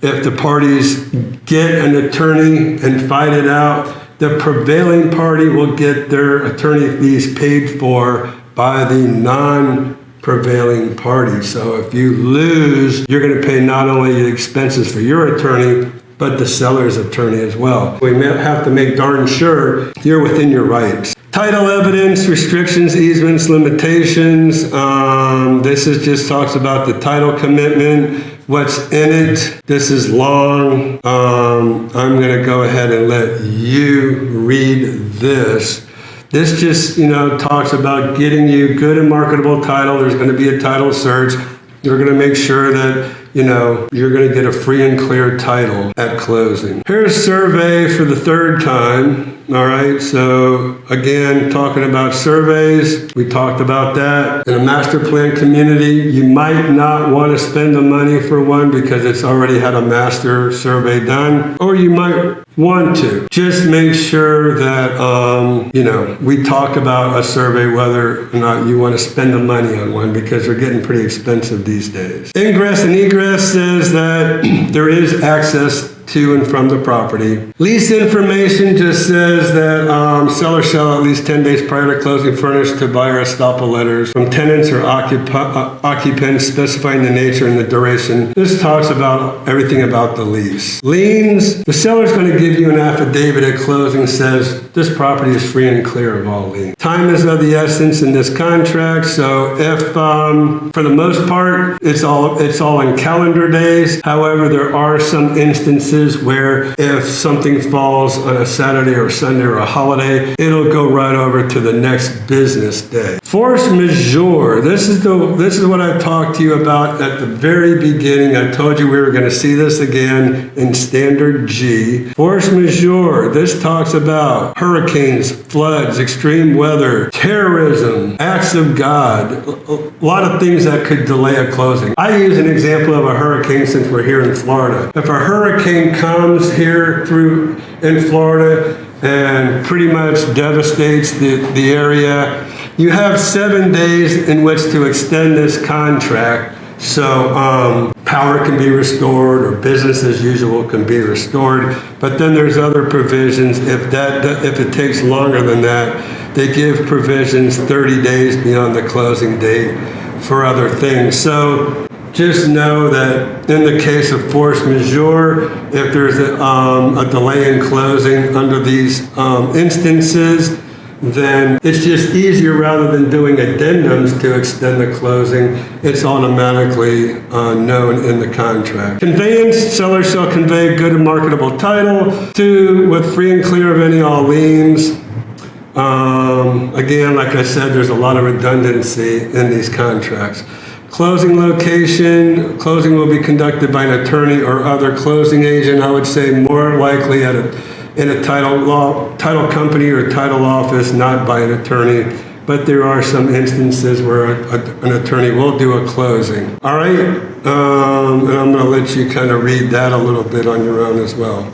if the parties get an attorney and fight it out, the prevailing party will get their attorney fees paid for by the non-prevailing party. So if you lose, you're going to pay not only the expenses for your attorney, but the seller's attorney as well. We have to make darn sure you're within your rights. Title evidence, restrictions, easements, limitations. This is just talks about the title commitment, what's in it. This is long. I'm going to go ahead and let you read this. This just, talks about getting you good and marketable title. There's going to be a title search. They're going to make sure that, you're going to get a free and clear title at closing. Here's survey for the third time. All right, so again, talking about surveys, we talked about that. In a master plan community, you might not want to spend the money for one because it's already had a master survey done, or you might want to. Just make sure that, we talk about a survey whether or not you want to spend the money on one because they're getting pretty expensive these days. Ingress and egress says that there is access to and from the property. Lease information just says that seller shall at least 10 days prior to closing furnish to buyer estoppel letters from tenants or occupants specifying the nature and the duration. This talks about everything about the lease. Liens, the seller's going to give you an affidavit at closing says this property is free and clear of all liens. Time is of the essence in this contract, so if for the most part it's all in calendar days. However, there are some instances where if something falls on a Saturday or Sunday or a holiday, it'll go right over to the next business day. Force majeure. This is what I talked to you about at the very beginning. I told you we were going to see this again in standard G. Force majeure. This talks about hurricanes, floods, extreme weather, terrorism, acts of God, a lot of things that could delay a closing. I use an example of a hurricane since we're here in Florida. If a hurricane comes here in Florida and pretty much devastates the area, you have 7 days in which to extend this contract. So power can be restored or business as usual can be restored. But then there's other provisions. If it takes longer than that, they give provisions 30 days beyond the closing date for other things. So just know that in the case of force majeure, if there's a delay in closing under these instances, then it's just easier rather than doing addendums to extend the closing. It's automatically known in the contract. Conveyance, seller shall convey good and marketable title with free and clear of any all liens. Again, like I said, there's a lot of redundancy in these contracts. Closing location, closing will be conducted by an attorney or other closing agent. I would say more likely in a title company or title office, not by an attorney. But there are some instances where an attorney will do a closing. All right, and I'm going to let you kind of read that a little bit on your own as well.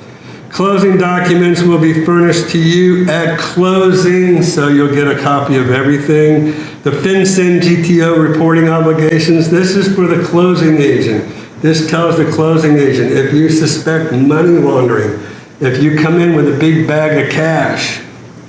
Closing documents will be furnished to you at closing, so you'll get a copy of everything. The FinCEN GTO reporting obligations, this is for the closing agent. This tells the closing agent if you suspect money laundering, if you come in with a big bag of cash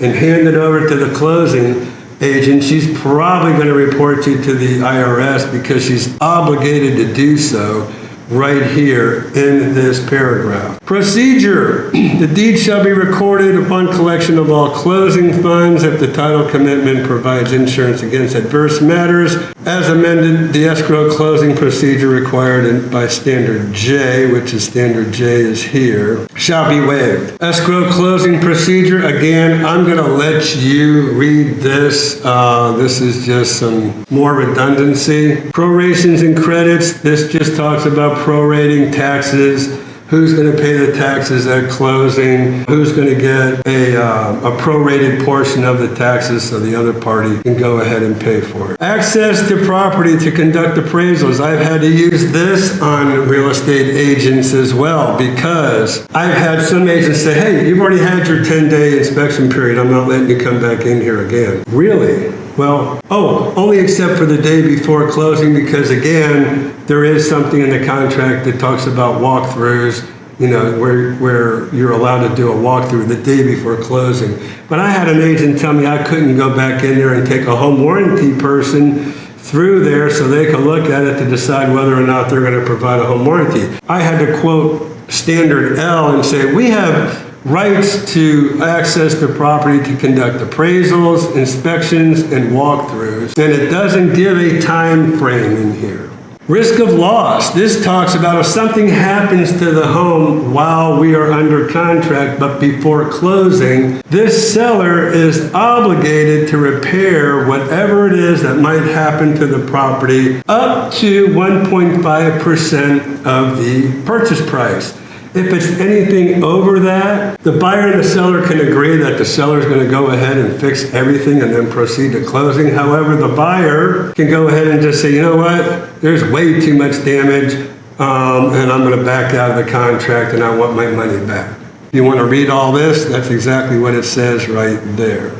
and hand it over to the closing agent, she's probably going to report you to the IRS because she's obligated to do so right here in this paragraph. Procedure. The deed shall be recorded upon collection of all closing funds if the title commitment provides insurance against adverse matters. As amended, the escrow closing procedure required by Standard J, which is Standard J is here, shall be waived. Escrow closing procedure, again, I'm going to let you read this. This is just some more redundancy. Prorations and credits. This just talks about prorating taxes. Who's going to pay the taxes at closing? Who's going to get a prorated portion of the taxes so the other party can go ahead and pay for it? Access to property to conduct appraisals. I've had to use this on real estate agents as well because I've had some agents say, hey, you've already had your 10-day inspection period. I'm not letting you come back in here again. Really? Well, only except for the day before closing, because again, there is something in the contract that talks about walkthroughs, where you're allowed to do a walkthrough the day before closing. But I had an agent tell me I couldn't go back in there and take a home warranty person through there so they could look at it to decide whether or not they're going to provide a home warranty. I had to quote Standard L and say, we have rights to access the property to conduct appraisals, inspections, and walkthroughs. And it doesn't give a time frame in here. Risk of loss. This talks about if something happens to the home while we are under contract but before closing, this seller is obligated to repair whatever it is that might happen to the property up to 1.5% of the purchase price. If it's anything over that, the buyer and the seller can agree that the seller is going to go ahead and fix everything and then proceed to closing. However, the buyer can go ahead and just say, you know what, there's way too much damage and I'm going to back out of the contract and I want my money back. You want to read all this? That's exactly what it says right there.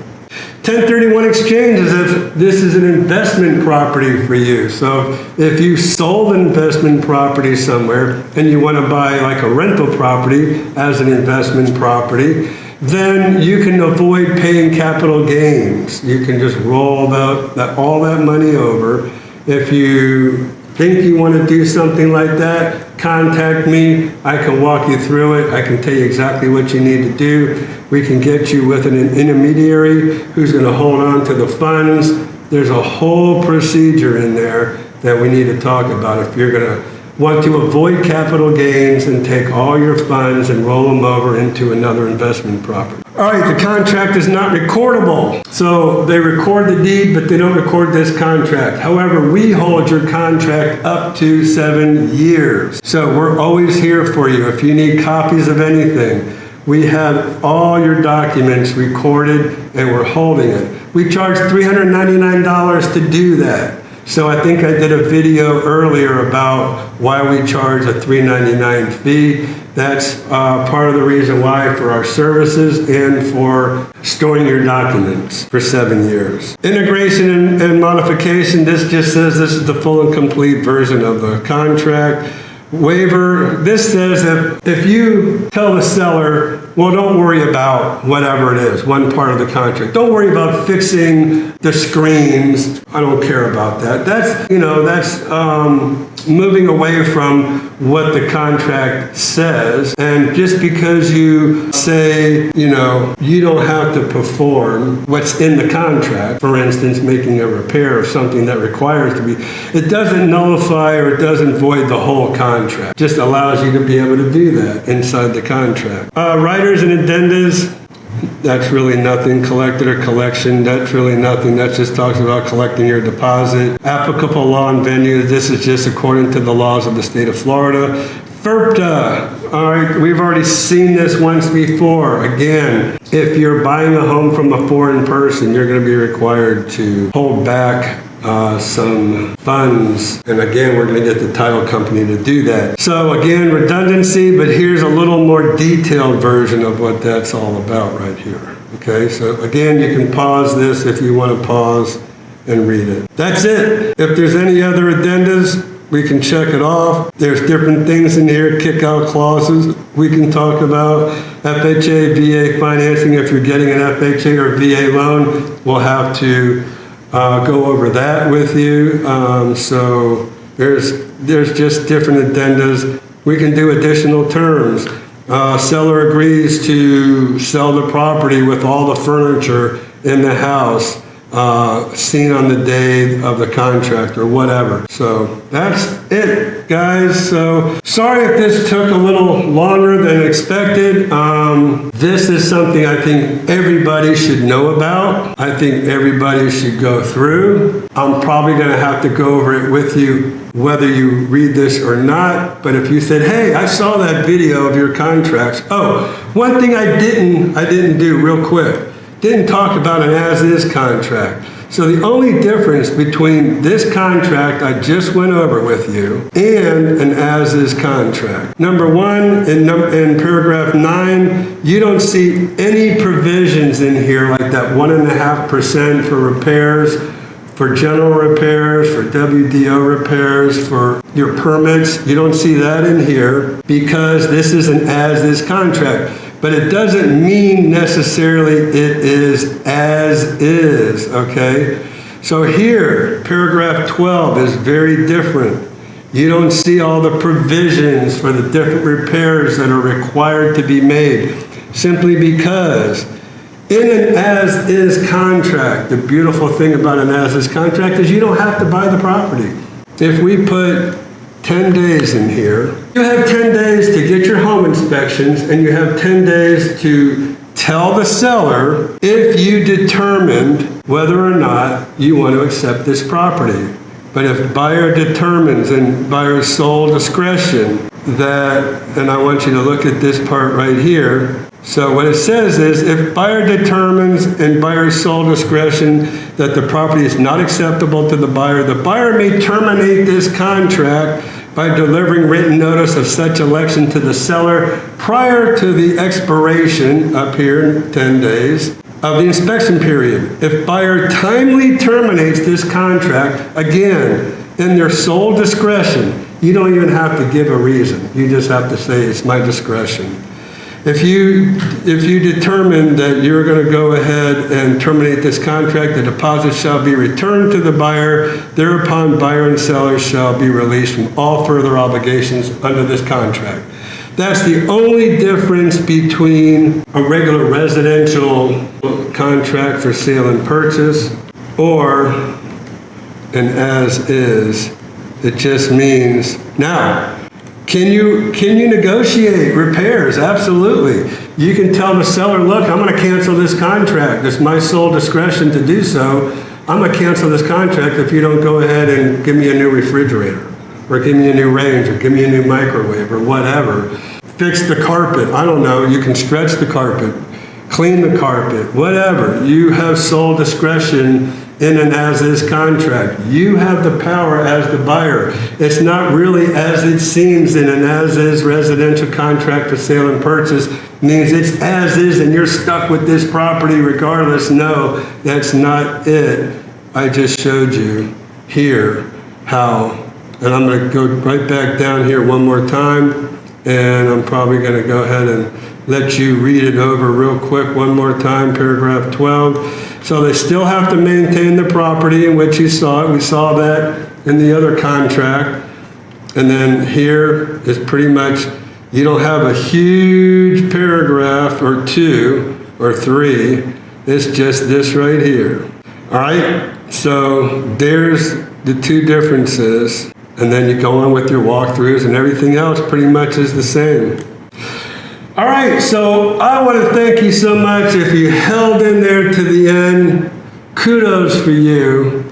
1031 exchange is if this is an investment property for you. So if you sold an investment property somewhere and you want to buy like a rental property as an investment property, then you can avoid paying capital gains. You can just roll all that money over. If you think you want to do something like that, contact me. I can walk you through it. I can tell you exactly what you need to do. We can get you with an intermediary who's going to hold on to the funds. There's a whole procedure in there that we need to talk about if you're going to want to avoid capital gains and take all your funds and roll them over into another investment property. All right, the contract is not recordable. So they record the deed, but they don't record this contract. However, we hold your contract up to 7 years. So we're always here for you. If you need copies of anything, we have all your documents recorded and we're holding it. We charge $399 to do that. So I think I did a video earlier about why we charge a $399 fee. That's part of the reason why for our services and for storing your documents for 7 years. Integration and modification, this just says this is the full and complete version of the contract. Waiver, this says if you tell the seller, well, don't worry about whatever it is, one part of the contract. Don't worry about fixing the screens. I don't care about that. That's moving away from what the contract says. And just because you say, you don't have to perform what's in the contract, for instance, making a repair of something that requires to be, it doesn't nullify or it doesn't void the whole contract. Just allows you to be able to do that inside the contract. Riders and addendas, that's really nothing. Collected or collection, that's really nothing. That just talks about collecting your deposit. Applicable law and venue, this is just according to the laws of the state of Florida. FIRPTA, all right, we've already seen this once before. Again, if you're buying a home from a foreign person, you're going to be required to hold back some funds. And again, we're going to get the title company to do that. So again, redundancy, but here's a little more detailed version of what that's all about right here. Okay, so again, you can pause this if you want to pause and read it. That's it. If there's any other addendas, we can check it off. There's different things in here, kick-out clauses we can talk about. FHA, VA financing, if you're getting an FHA or VA loan, we'll have to go over that with you. So there's just different addendas. We can do additional terms. Seller agrees to sell the property with all the furniture in the house seen on the day of the contract or whatever. So that's it, guys. So sorry if this took a little longer than expected. This is something I think everybody should know about. I think everybody should go through. I'm probably going to have to go over it with you whether you read this or not. But if you said, hey, I saw that video of your contracts. Oh, one thing I didn't do real quick. Didn't talk about an as-is contract. So the only difference between this contract I just went over with you and an as-is contract. Number one, in paragraph 9, you don't see any provisions in here like that 1.5% for repairs, for general repairs, for WDO repairs, for your permits. You don't see that in here because this is an as-is contract. But it doesn't mean necessarily it is as is, okay? So here, paragraph 12 is very different. You don't see all the provisions for the different repairs that are required to be made, simply because in an as-is contract, the beautiful thing about an as-is contract is you don't have to buy the property. If we put 10 days in here, you have 10 days to get your home inspections, and you have 10 days to tell the seller if you determined whether or not you want to accept this property. But if buyer determines in buyer's sole discretion that, and I want you to look at this part right here. So what it says is, if buyer determines in buyer's sole discretion that the property is not acceptable to the buyer may terminate this contract by delivering written notice of such election to the seller prior to the expiration, up here in 10 days, of the inspection period. If buyer timely terminates this contract, again, in their sole discretion, you don't even have to give a reason. You just have to say, it's my discretion. If you determine that you're going to go ahead and terminate this contract, the deposit shall be returned to the buyer. Thereupon, buyer and seller shall be released from all further obligations under this contract. That's the only difference between a regular residential contract for sale and purchase or an as-is. It just means, now, can you negotiate repairs? Absolutely. You can tell the seller, look, I'm going to cancel this contract. It's my sole discretion to do so. I'm going to cancel this contract if you don't go ahead and give me a new refrigerator, or give me a new range, or give me a new microwave, or whatever. Fix the carpet. I don't know. You can stretch the carpet, clean the carpet, whatever. You have sole discretion in an as-is contract. You have the power as the buyer. It's not really as it seems in an as-is residential contract for sale and purchase. It means it's as-is and you're stuck with this property regardless. No, that's not it. I just showed you here how, and I'm going to go right back down here one more time, and I'm probably going to go ahead and let you read it over real quick one more time, paragraph 12. So they still have to maintain the property in which you saw it. We saw that in the other contract. And then here is pretty much, you don't have a huge paragraph or 2 or 3. It's just this right here. All right, so there's the 2 differences. And then you go on with your walkthroughs, and everything else pretty much is the same. All right, so I want to thank you so much. If you held in there to the end, kudos for you.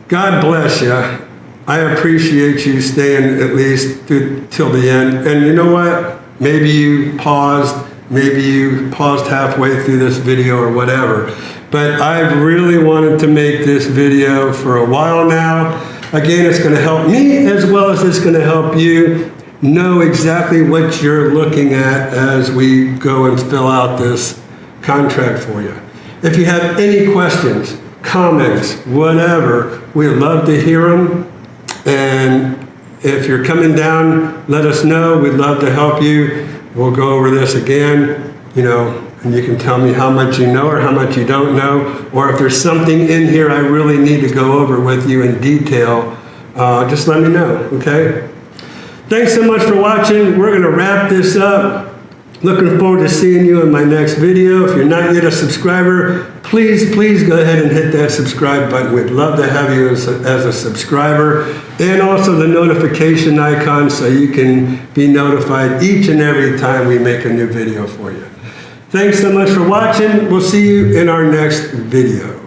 God bless you. I appreciate you staying at least till the end. And you know what? Maybe you paused halfway through this video or whatever. But I've really wanted to make this video for a while now. Again, it's going to help me as well as it's going to help you know exactly what you're looking at as we go and fill out this contract for you. If you have any questions, comments, whatever, we'd love to hear them. And if you're coming down, let us know. We'd love to help you. We'll go over this again, And you can tell me how much you know or how much you don't know, or if there's something in here I really need to go over with you in detail, just let me know, okay? Thanks so much for watching. We're gonna wrap this up. Looking forward to seeing you in my next video. If you're not yet a subscriber, please go ahead and hit that subscribe button. We'd love to have you as a subscriber, and also the notification icon so you can be notified each and every time we make a new video for you. Thanks so much for watching. We'll see you in our next video.